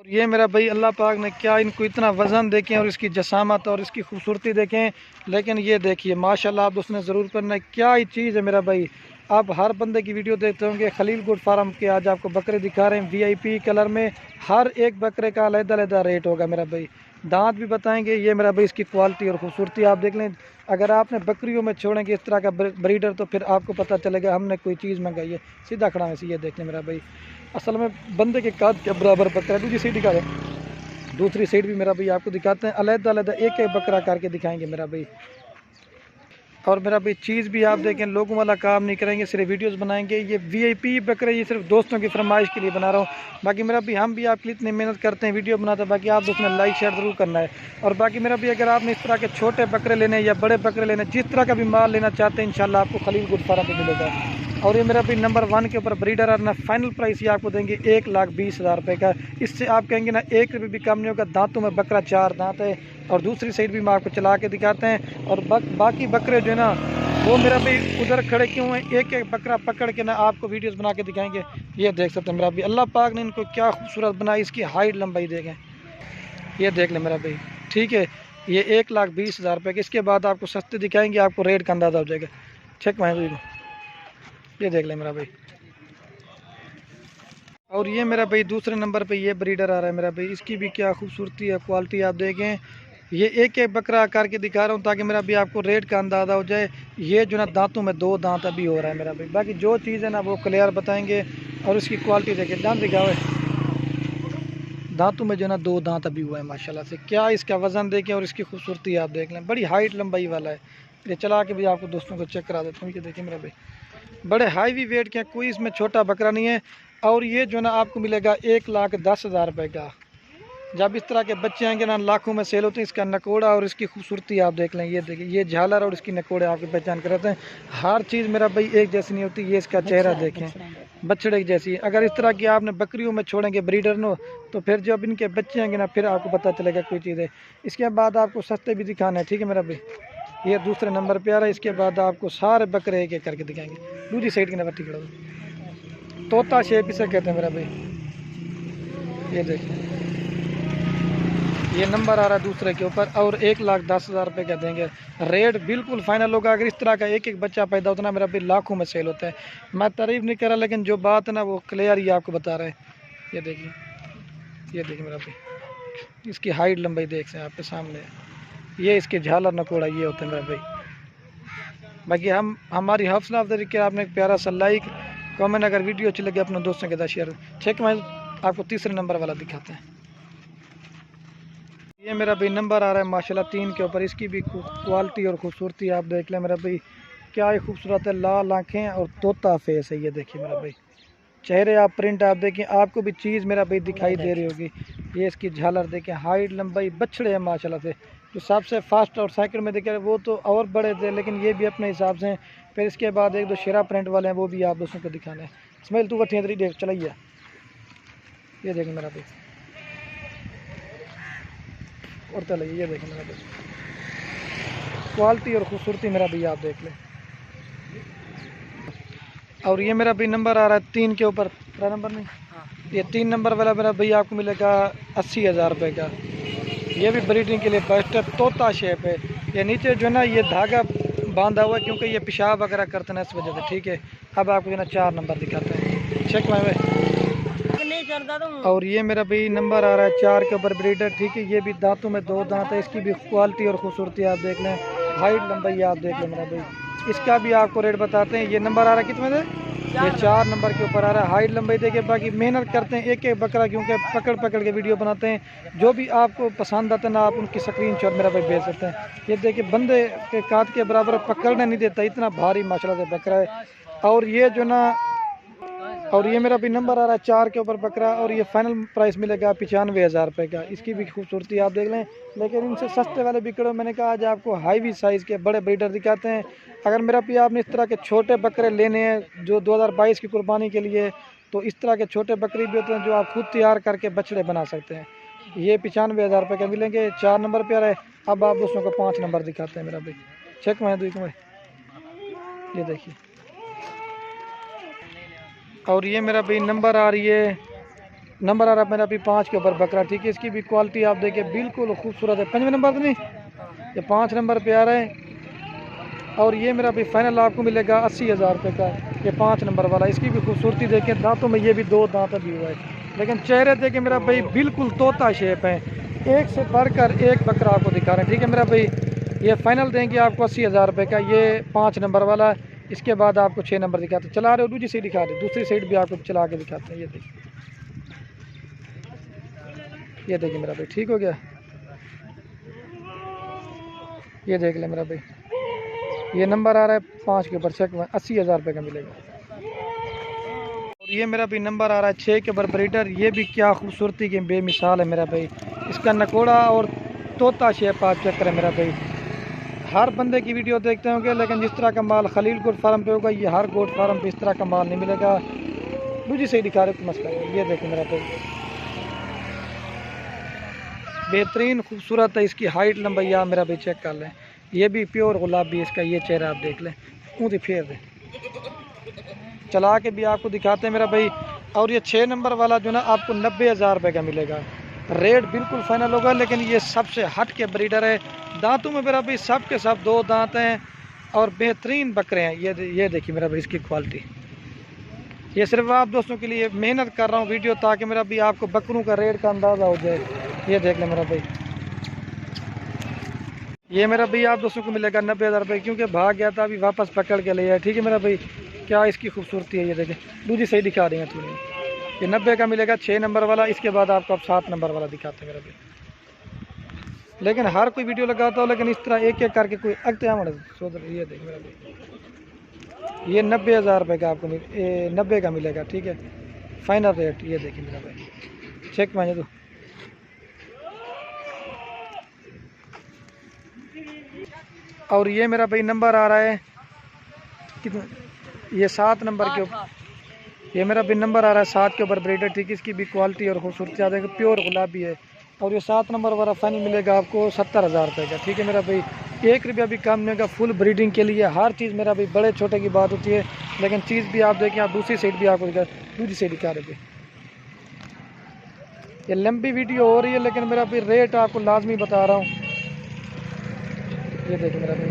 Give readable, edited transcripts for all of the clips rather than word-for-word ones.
ये मेरा भाई अल्लाह पाक ने क्या इनको इतना वज़न देखें और इसकी जसामत और इसकी खूबसूरती देखें। लेकिन ये देखिए माशाल्लाह, आप उसने ज़रूर करना है, क्या ही चीज़ है मेरा भाई। आप हर बंदे की वीडियो देखते होंगे, खलील गुड फार्म के आज आपको बकरे दिखा रहे हैं वीआईपी कलर में। हर एक बकरे का अलग-अलग रेट होगा मेरा भाई, दांत भी बताएंगे। ये मेरा भाई इसकी क्वालिटी और खूबसूरती आप देख लें। अगर आपने बकरियों में छोड़ेंगे इस तरह का ब्रीडर तो फिर आपको पता चलेगा हमने कोई चीज़ मंगाई है। सीधा खड़ा है, ये देख लें मेरा भाई, असल में बंदे के काद के बराबर बकरा है। दूसरी साइड दिखा दे, दूसरी साइड भी मेरा भाई आपको दिखाते हैं, अलग-अलग एक एक बकरा करके दिखाएंगे मेरा भाई। और मेरा भाई चीज़ भी आप देखें, लोगों वाला काम नहीं करेंगे, सिर्फ वीडियोस बनाएंगे। ये वीआईपी बकरे ये सिर्फ दोस्तों की फरमाइश के लिए बना रहा हूँ। बाकी मेरा भी हम भी आपके लिए इतनी मेहनत करते हैं, वीडियो बनाते हैं, बाकी आप उसमें लाइक शेयर ज़रूर करना है। और बाकी मेरा भी अगर आपने इस तरह के छोटे बकरे लेने या बड़े बकरे लेने, जिस तरह का भी माल लेना चाहते हैं, इंशाल्लाह आपको खलील गुड फार्म पे मिलेगा। और ये मेरा भी नंबर 1 के ऊपर ब्रीडर और ना फाइनल प्राइस ये आपको देंगे 1,20,000 रुपये का। इससे आप कहेंगे ना 1 रुपये भी कम नहीं होगा। दांतों में बकरा 4 दांत है। और दूसरी साइड भी मैं आपको चला के दिखाते हैं। और बाकी बकरे जो है ना वो मेरा भी उधर खड़े क्यों हैं, एक एक बकरा पकड़ के ना आपको वीडियोस बना के दिखाएंगे। ये देख सकते हैं मेरा भी, अल्लाह पाक ने इनको क्या खूबसूरत बनाई। इसकी हाइट लंबाई देखें, ये देख लें मेरा भाई, ठीक है। ये 1,20,000 रुपये के। इसके बाद आपको सस्ते दिखाएंगे, आपको रेट का अंदाज़ा हो जाएगा। चेक माए को, ये देख लें मेरा भाई। और ये मेरा भाई दूसरे नंबर पे ये ब्रीडर आ रहा है मेरा भाई, इसकी भी क्या खूबसूरती है, क्वालिटी आप देखें। ये एक एक बकरा करके दिखा रहा हूँ ताकि मेरा भी आपको रेट का अंदाज़ा हो जाए। ये जो ना दांतों में 2 दांत अभी हो रहा है मेरा भाई, बाकी जो चीज़ है ना वो क्लियर बताएंगे। और इसकी क्वालिटी देखिए, दांत दिखाओ, दांतों में जो ना 2 दांत अभी हुआ है माशाल्लाह से। क्या इसका वज़न देखें और इसकी खूबसूरती आप देख लें, बड़ी हाइट लंबाई वाला है। ये चला के भी आपको दोस्तों को चेक करा देता हूँ। ये देखिए मेरा भाई, बड़े हाईवी वेट के, कोई इसमें छोटा बकरा नहीं है। और ये जो ना आपको मिलेगा 1,10,000 रुपये का। जब इस तरह के बच्चे आएंगे ना लाखों में सेल होते हैं। इसका नकोड़ा और इसकी खूबसूरती आप देख लें, ये देखिए, ये झालर और इसकी नकोड़े आपकी पहचान कराते हैं। हर चीज़ मेरा भाई एक जैसी नहीं होती। ये इसका चेहरा देखें, बछड़े जैसी। अगर इस तरह की आपने बकरियों में छोड़ेंगे ब्रीडर नो, तो फिर जब इनके बच्चे आएंगे ना फिर आपको पता चलेगा कोई चीज़ है। इसके बाद आपको सस्ते भी दिखाना है, ठीक है मेरा भाई। ये दूसरे नंबर पे आ रहा है। इसके बाद आपको सारे बकरे एक एक करके दिखाएंगे। दूसरी साइड की नंबर ठीक है, तोता शेप इसे कहते हैं मेरा भाई। ये देखिए, ये नंबर आ रहा है दूसरे के ऊपर। और 1,10,000 रुपये का देंगे। रेट बिल्कुल फाइनल होगा। अगर इस तरह का एक एक बच्चा पैदा होता ना मेरा भाई, लाखों में सेल होता है। मैं तारीफ नहीं कर रहा, लेकिन जो बात है ना वो क्लियर ही आपको बता रहे हैं। ये देखिए, ये देखिए मेरा भाई, इसकी हाइट लंबाई देख सकते हैं आपके सामने। ये इसके झालर नकोड़ा ये होते हैं मेरा भाई। बाकी हमारी हौसला अफजाई के आपने एक प्यारा सा लाइक कमेंट, अगर वीडियो अच्छी लगे अपने दोस्तों के साथ शेयर। ठीक, मैं आपको तीसरे नंबर वाला दिखाते हैं। ये मेरा भाई नंबर आ रहा है माशाल्लाह 3 के ऊपर। इसकी भी क्वालिटी और खूबसूरती आप देख लें मेरा भाई, क्या ही खूबसूरत है। लाल आँखें और तोता फेस है। ये देखिए मेरा भाई, चेहरे आप प्रिंट आप देखें, आपको भी चीज़ मेरा भाई दिखाई दे रही होगी। ये इसकी झालर देखें, हाइट लंबाई, बछड़े हैं माशाल्लाह से। जो सबसे फास्ट और साइकिल में देखे वो तो और बड़े थे, लेकिन ये भी अपने हिसाब से हैं। फिर इसके बाद एक दो शेरा प्रिंट वाले हैं, वो भी आप दोस्तों को दिखाने हैं। स्मेल तू वठी देख चलाइए। ये देखें मेरा भाई, और चलिए, ये देखें मेरा भाई, क्वालिटी और खूबसूरती मेरा भाई आप देख लें। और ये मेरा भाई नंबर आ रहा है 3 के ऊपर, नंबर नहीं, ये 3 नंबर वाला मेरा भाई आपको मिलेगा 80,000 रुपये का। ये भी ब्रीडिंग के लिए बेस्ट है, तोता शेप है। ये नीचे जो है ना ये धागा बांधा हुआ है क्योंकि ये पेशाब वगैरह करते हैं इस वजह से, ठीक है। अब आपको जो ना 4 नंबर दिखाते हैं, चेक माए। और ये मेरा भाई नंबर आ रहा है 4 के ऊपर ब्रीडर, ठीक है। ये भी दांतों में 2 दांत है। इसकी भी क्वालिटी और खूबसूरती आप देख लें, हाइट लंबाई आप देख लें मेरा भाई। इसका भी आपको रेट बताते हैं। ये नंबर आ रहा है कितने में, ये 4 नंबर के ऊपर आ रहा है। हाइट लंबाई देखिए, बाकी मेहनत करते हैं एक एक बकरा, क्योंकि पकड़ पकड़ के वीडियो बनाते हैं। जो भी आपको पसंद आता है ना आप उनकी स्क्रीनशॉट मेरा भाई भेज सकते हैं। ये देखिए, बंदे के काट के बराबर पकड़ने नहीं देता, इतना भारी माशाल्लाह से बकरा है। और ये जो ना, और ये मेरा भी नंबर आ रहा है 4 के ऊपर बकरा। और ये फाइनल प्राइस मिलेगा 95,000 रुपये का। इसकी भी खूबसूरती आप देख लें। लेकिन इनसे सस्ते वाले बिकड़ों मैंने कहा आज आपको हाईवी साइज़ के बड़े ब्रीडर दिखाते हैं। अगर मेरा भी आपने इस तरह के छोटे बकरे लेने हैं जो 2022 की कुर्बानी के लिए, तो इस तरह के छोटे बकरी भी होते हैं जो आप खुद तैयार करके बछड़े बना सकते हैं। ये 95,000 रुपये के मिलेंगे। 4 नंबर पे आ रहा है। अब आप दोस्तों को 5 नंबर दिखाते हैं मेरा भाई, चेक में दुई में, ये देखिए। और ये मेरा भाई नंबर आ रही है नंबर आ रहा है मेरा अभी 5 के ऊपर बकरा, ठीक है। इसकी भी क्वालिटी आप देखिए बिल्कुल खूबसूरत है। 5वें नंबर तो नहीं, ये 5 नंबर पे आ रहा है। और ये मेरा भी फाइनल आपको मिलेगा 80,000 रुपये का, ये 5 नंबर वाला। इसकी भी खूबसूरती देखें, दांतों में ये भी 2 दांत भी हुआ है, लेकिन चेहरे देखें मेरा भाई बिल्कुल तोता शेप है। एक से बढ़कर एक बकरा आपको दिखा रहे हैं, ठीक है मेरा भाई। ये फाइनल देंगे आपको 80,000 रुपये का, ये 5 नंबर वाला। इसके बाद आपको 6 नंबर दिखाते चला रहे हो, दूसरी साइड दिखा दे, दूसरी साइड भी आपको चला के दिखाते हैं। ये देखिए, ये देखिए मेरा भाई, ठीक हो गया। ये देख ले मेरा भाई, ये नंबर आ रहा है 5 के ऊपर, चेक 80,000 रुपये का मिलेगा। और ये मेरा भी नंबर आ रहा है 6 के ऊपर ब्रीडर। ये भी क्या खूबसूरती की बेमिसाल है मेरा भाई। इसका नकोड़ा और तोता शेप आप चेक करें मेरा भाई। हर बंदे की वीडियो देखते होंगे, लेकिन जिस तरह का माल खलील गोट फार्म पे होगा, ये हर गोट फार्म पे इस तरह का माल नहीं मिलेगा। दूसरी सही दिखा रहे मस्त, ये देखिए मेरा भाई, बेहतरीन खूबसूरत है। इसकी हाइट लंबाई आप मेरा भाई चेक कर लें। ये भी प्योर गुलाबी इसका, ये चेहरा आप देख लें, ऊँची फेर दें, चला के भी आपको दिखाते हैं मेरा भाई। और ये 6 नंबर वाला जो ना आपको 90,000 रुपये का मिलेगा। रेट बिल्कुल फाइनल होगा, लेकिन ये सबसे हट के ब्रीडर है। दांतों में मेरा भाई सब के सब 2 दांत हैं और बेहतरीन बकरे हैं। ये देखिए मेरा भाई इसकी क्वालिटी। ये सिर्फ आप दोस्तों के लिए मेहनत कर रहा हूँ वीडियो, ताकि मेरा भी आपको बकरों का रेट का अंदाज़ा हो जाए। ये देख लें मेरा भाई, ये मेरा भाई आप दोस्तों को मिलेगा 90,000 रुपये, क्योंकि भाग गया था, अभी वापस पकड़ के ले आया, ठीक है मेरा भाई। क्या इसकी खूबसूरती है, ये देखें, दूसरी सही दिखा देंगे थोड़ी। ये 90 का मिलेगा 6 नंबर वाला। इसके बाद आपको अब 7 नंबर वाला दिखाते हैं मेरा भाई। लेकिन हर कोई वीडियो लगाता हो, लेकिन इस तरह एक एक करके कोई अगते आमड़ सोच। ये देख मेरा भाई, ये 90,000 रुपये का आपको 90 का मिलेगा, ठीक है, फाइनल रेट। ये देखिए मेरा भाई, चेक मांगे तो। और ये मेरा भाई नंबर आ रहा है कितना, ये 7 नंबर के ऊपर, ये मेरा भी नंबर आ रहा है 7 के ऊपर ब्रीडर, ठीक है। इसकी भी क्वालिटी और खूबसूरती ज़्यादा है, प्योर गुलाबी है। और ये 7 नंबर वाला फाइनल मिलेगा आपको 70,000 रुपये का, ठीक है मेरा भाई। 1 रुपया भी कम नहीं होगा। फुल ब्रीडिंग के लिए हर चीज़ मेरा भाई, बड़े छोटे की बात होती है, लेकिन चीज़ भी आप देखें। आप दूसरी साइड भी आपको दूसरी साइड दिखा रहे। ये लंबी वीडियो हो रही है, लेकिन मेरा भी रेट आपको लाजमी बता रहा हूँ। ये देखिए मेरा भाई,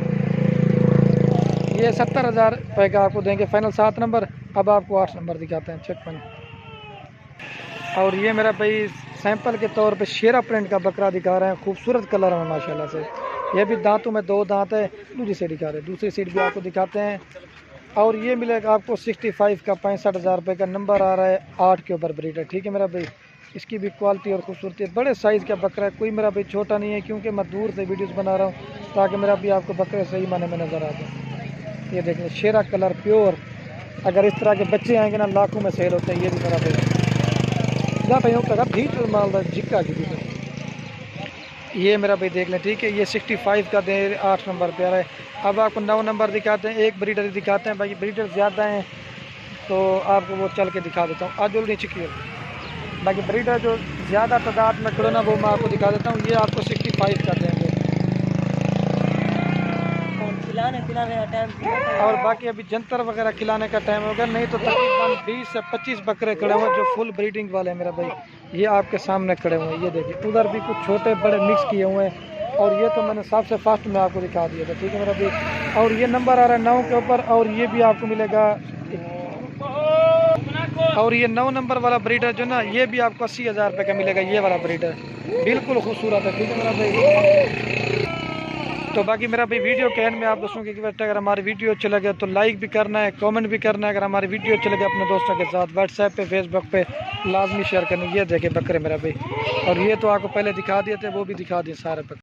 ये 70,000 रुपये का आपको देंगे फाइनल 7 नंबर। अब आपको 8 नंबर दिखाते हैं, चेक पानी। और ये मेरा भाई सैंपल के तौर पे शेरा प्रिंट का बकरा दिखा रहे हैं, खूबसूरत कलर में माशाल्लाह से। ये भी दांतों में 2 दांत है। दूसरी साइड दिखा रहे हैं, दूसरी साइड भी आपको दिखाते हैं। और ये मिलेगा आपको 65 का 65,000 रुपये का। नंबर आ रहा है 8 के ऊपर ब्रीडर, ठीक है मेरा भाई। इसकी भी क्वालिटी और खूबसूरती, बड़े साइज़ का बकरा है, कोई मेरा भाई छोटा नहीं है, क्योंकि मैं दूर से वीडियोस बना रहा हूँ, ताकि मेरा भी आपको बकरे सही माने में नज़र आ जाए। ये देखें, शेरा कलर प्योर। अगर इस तरह के बच्चे आएंगे ना, लाखों में सेल होते हैं। ये भी मेरा भाई भी मालदार जिक्का की भी। ये मेरा भाई देख लें, ठीक है। ये 65 का दे 8 नंबर पे आ रहा है। अब आपको 9 नंबर दिखाते हैं, एक ब्रीडर दिखाते हैं भाई। ब्रीडर ज़्यादा हैं तो आपको वो चल के दिखा देता हूँ। आज जो नीचे की बाकी ब्रीडर जो ज़्यादा तादाद में खड़ो ना, वो मैं आपको दिखा देता हूँ। ये आपको 65 का देंगे। खिलाने का टाइम, और बाकी अभी जंतर वगैरह खिलाने का टाइम होगा। नहीं तो तकरीबन 20 से 25 बकरे खड़े हुए जो फुल ब्रीडिंग वाले हैं मेरा भाई। ये आपके सामने खड़े हुए हैं, ये देखिए। उधर भी कुछ छोटे बड़े मिक्स किए हुए हैं, और ये तो मैंने सबसे फास्ट में आपको दिखा दिया था, ठीक है मेरा भाई। और ये नंबर आ रहा है 9 के ऊपर, और ये भी आपको मिलेगा। और ये 9 नंबर वाला ब्रीडर जो ना, ये भी आपको 80,000 रुपये का मिलेगा। ये वाला ब्रीडर बिल्कुल खूबसूरत है, ठीक है मेरा भाई। तो बाकी मेरा भाई वीडियो के एंड में आप दोस्तों की रिक्वेस्ट है, अगर हमारी वीडियो अच्छी लगे तो लाइक भी करना है, कमेंट भी करना है। अगर हमारी वीडियो अच्छी लगे अपने दोस्तों के साथ व्हाट्सएप पे, फेसबुक पे लाजमी शेयर करनी। ये देखे बकरे मेरा भाई, और ये तो आपको पहले दिखा दिए थे, वो भी दिखा दिए सारे बकरे।